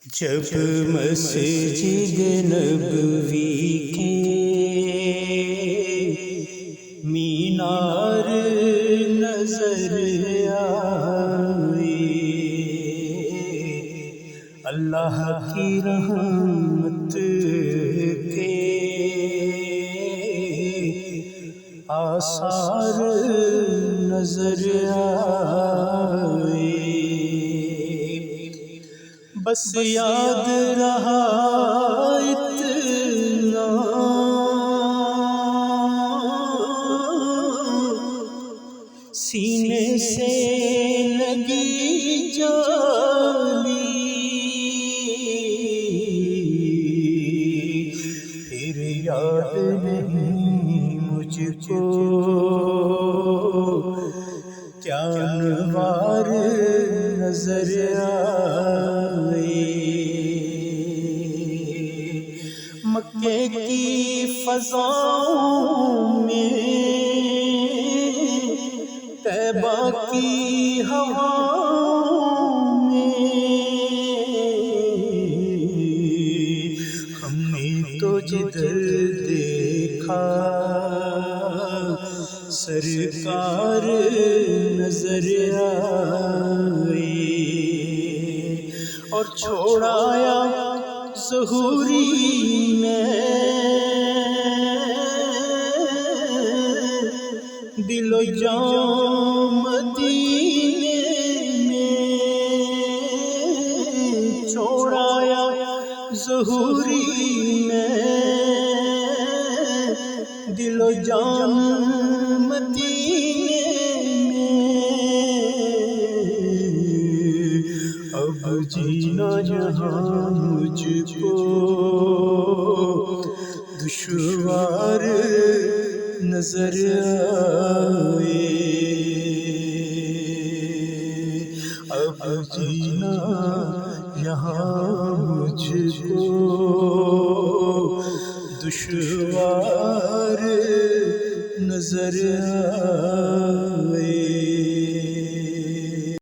جب مسجد نبوی کے مینار نظر آئے، اللہ کی رحمت کے آثار نظر آئے، بس یاد رہا اتنا سینے سے لگی جالی، پھر یاد نہیں مجھ کو کیا انوار نظر آئے، مکے کی فضاؤں میں طیبہ کی ہواؤں میں ہم نے تو جدھر دیکھا سرکار نظر آئے، اور چھوڑایا ظہوری میں دل و جان مدینے میں، چھوڑایا ظہوری میں دل و جان مدینے میں، اب جینا یہاں مجھ کو دشوار نظر آئے، اب جینا یہاں مجھ کو دشوار نظر آئے۔